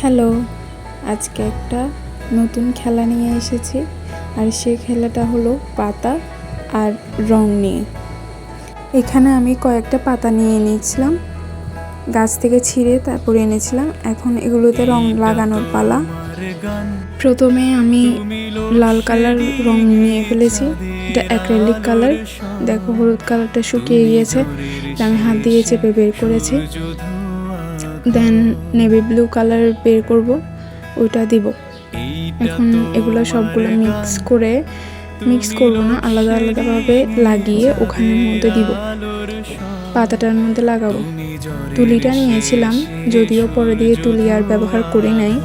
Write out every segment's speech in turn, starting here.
Hello, আজকে একটা নতুন খেলা নিয়ে এসেছি। আর সেই খেলাটা হলো পাতা আর রং নিয়ে। এখানে আমি কয়েকটা পাতা নিয়ে নিয়েছিলাম, গাছ থেকে ছিঁড়ে তারপরে এনেছিলাম। এখন এগুলোতে রং লাগানোর পালা। প্রথমে আমি লাল কালার রং নিয়ে ফেলেছি, এটা অ্যাক্রিলিক কালার। দেখো হলুদ কালারটা শুকিয়ে গিয়েছে, আমি হাত দিয়ে চেপে বের করেছি। দেন নেভি ব্লু কালার বের করব, ওইটা দিব। এখন এগুলো সবগুলো মিক্স করবো না, আলাদা আলাদাভাবে লাগিয়ে ওখানের মধ্যে দিব, পাতাটার মধ্যে লাগাবো। তুলিটা নিয়েছিলাম, যদিও পরে দিয়ে তুলি আর ব্যবহার করি নাই।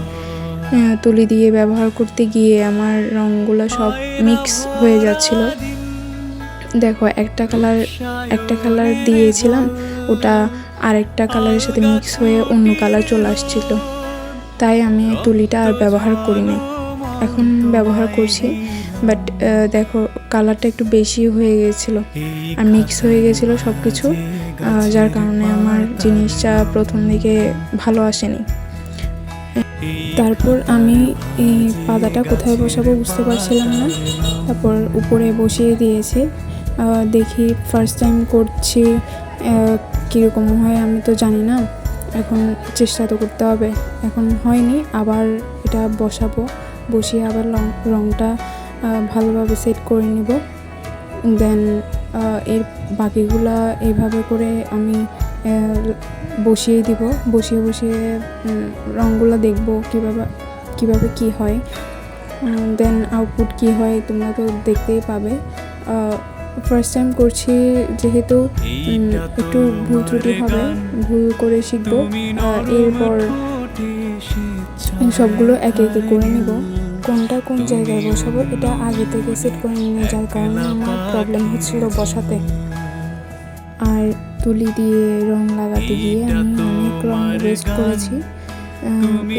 তুলি দিয়ে ব্যবহার করতে গিয়ে আমার রঙগুলো সব মিক্স হয়ে যাচ্ছিল। দেখো একটা কালার দিয়েছিলাম, ওটা আরেকটা কালারের সাথে মিক্স হয়ে অন্য কালার চলে আসছিল, তাই আমি তুলিটা আর ব্যবহার করিনি। এখন ব্যবহার করছি, বাট দেখো কালারটা একটু বেশি হয়ে গেছিলো আর মিক্স হয়ে গেছিলো সব কিছু, যার কারণে আমার জিনিসটা প্রথম দিকে ভালো আসেনি। তারপর আমি এই পাতাটা কোথায় বসাবো বুঝতে পারছিলাম না, তারপর উপরে বসিয়ে দিয়েছি। দেখি ফার্স্ট টাইম করছি, কীরকম হয় আমি তো জানি না, এখন চেষ্টা তো করতে হবে। এখন হয়নি, আবার এটা বসিয়ে আবার রঙটা ভালোভাবে সেট করে নিব। দেন এর বাকিগুলা এইভাবে করে আমি বসিয়ে দিব, বসিয়ে রঙগুলো দেখব কিভাবে কি হয়। দেন আউটপুট কি হয় তোমরা তো দেখতেই পাবে। ফার্স্ট টাইম করছি যেহেতু একটু ভুল ত্রুটি হবে, ভুল করে শিখবো। এরপর সবগুলো একে একে করে নেব। কোনটা কোন জায়গায় বসাবো এটা আগে থেকে সেট করে নিয়ে, যার কারণে আমার প্রবলেম হচ্ছিল বসাতে। আর তুলি দিয়ে রং লাগাতে গিয়ে আমি অনেক রং ওয়েস্ট করেছি।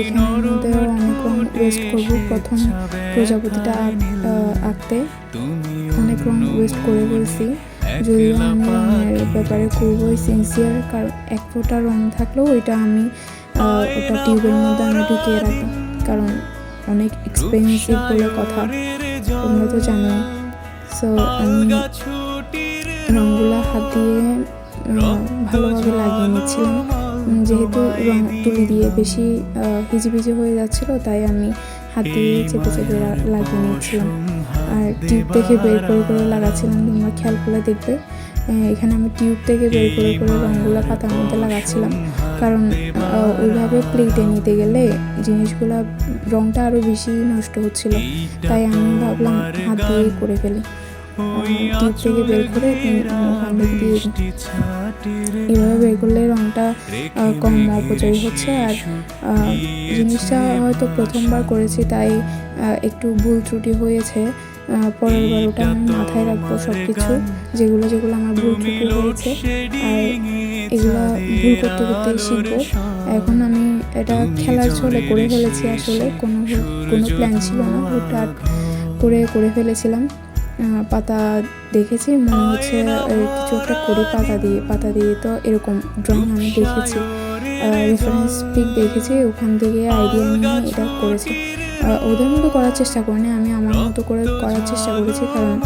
এখানের মধ্যে অনেক রং ওয়েস্ট করবো। প্রথম প্রজাপতিটা আঁকতে অনেক রং ওয়েস্ট করে ফেলছি, যদিও আমি রঙের ব্যাপারে খুবই সিনসিয়ার, কারণ এক ফোঁটা রং থাকলেও ওটা টিউবের মধ্যে আমি ঢুকিয়ে রাখি, কারণ অনেক এক্সপেন্সিভ বলে কথা, তোমরা তো জানোই। সো আমি রঙগুলো হাত দিয়ে ভালোভাবে লাগিয়ে নিচ্ছিলাম। যেহেতু রং তুলি দিয়ে বেশি হিজিবিজি হয়ে যাচ্ছিলো, তাই আমি হাত দিয়ে চেপে লাগিয়ে নিচ্ছিলাম। আর টিউব থেকে বের করে লাগাচ্ছিলাম, তোমরা খেয়াল করে দেখবে। এখানে আমি টিউব থেকে বের করে রঙগুলো পাতার মধ্যে লাগাচ্ছিলাম, কারণ ওইভাবে প্লেটে নিতে গেলে জিনিসগুলো রঙটা আরও বেশি নষ্ট হচ্ছিল, তাই আমি ভাবলাম হাত দিয়ে করে ফেলি। টিউব থেকে বের করে ওখান থেকে দিয়ে এভাবে বের করলে রঙটা কম অপচয় হচ্ছে। আর জিনিসটা হয়তো প্রথমবার করেছি, তাই একটু ভুল ত্রুটি হয়েছে। পরের বার ওটা আমি মাথায় রাখবো, সব কিছু যেগুলো আমার ভুল ত্রুটি হয়েছে, আর এগুলো ভুল করতে শিখবো। এখন আমি এটা খেলার ছলে করে ফেলেছি, আসলে কোনো প্ল্যান ছিল না, হুটহাট করে ফেলেছিলাম। পাতা দেখেছি, মনে হচ্ছে কিছু একটা করি পাতা দিয়ে তো এরকম ড্রয়িং আমি দেখেছি, রেফারেন্স পিক দেখেছি, ওখান থেকে আইডিয়া নিয়ে এটা করেছি। ওদের মতো করার চেষ্টা করিনি, আমি আমার মতো করে করার চেষ্টা করেছি, কারণ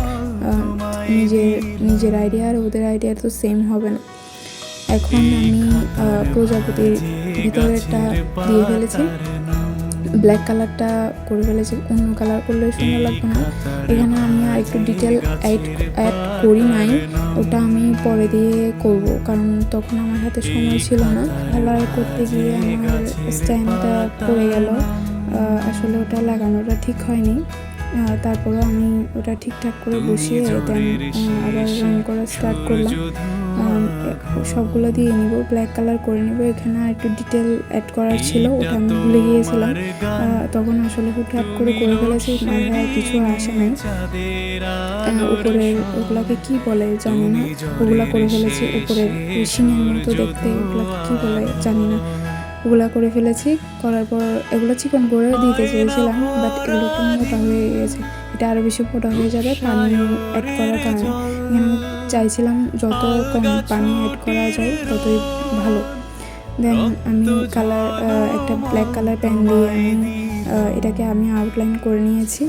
নিজের আইডিয়া আর ওদের আইডিয়া তো সেম হবে না। এখন আমি প্রজাপতির ভিতরেরটা দিয়ে ফেলেছি, ব্ল্যাক কালারটা করে ফেলেছি। অন্য কালার করলে সুন্দর লাগবে না। এখানে আমি আর একটু ডিটেল অ্যাড করি নাই, ওটা আমি পরে দিয়ে করব, কারণ তখন আমার হাতে সময় ছিল না। কালার করতে গিয়ে আমার স্ট্যান্ডটা পড়ে গেল, আসলে ওটা লাগানোটা ঠিক হয়নি। তারপরে আমি ওটা ঠিকঠাক করে বসিয়ে দেন আবার রং করা স্টার্ট করলাম। সবগুলো দিয়ে নিব, ব্ল্যাক কালার করে নিব। এখানে আর একটু ডিটেল অ্যাড করার ছিল, ওটা আমি ভুলে গিয়েছিলাম, তখন আসলে হুটহাট করে ফেলেছি, মাথায় কিছু আসে নাই। উপরের ওগুলাকে কি বলে জানি না, ওগুলা করে ফেলেছি। উপরের শিঙের মতো দেখতে, ওগুলাকে কি বলে জানি না, ওগুলা করে ফেলেছি। করার পর এগুলো চিকন করে দিতে চেয়েছিলাম, বাট এগুলো একটু মোটা হয়ে গেছে, এটা আরও বেশি মোটা হয়ে যাবে পানি অ্যাড করার কারণে। এখানে চাইছিলাম যত কম পানি অ্যাড করা যায় ততই ভালো। দেন আমি কালার একটা ব্ল্যাক কালার পেন দিয়ে এটাকে আমি আউটলাইন করে নিয়েছি।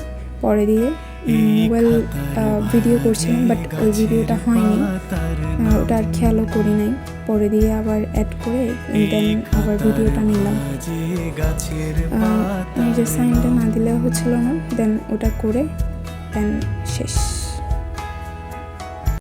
পরে দিয়ে মোবাইল ভিডিও করছিলাম, বাট ওই ভিডিওটা হয়নি, ওটা আর খেয়ালও করি নাই। পরে দিয়ে আবার অ্যাড করে দেন আবার ভিডিওটা নিলাম। নিজের সাইনটা না দিলে হচ্ছিল না, দেন ওটা করে দেন শেষ।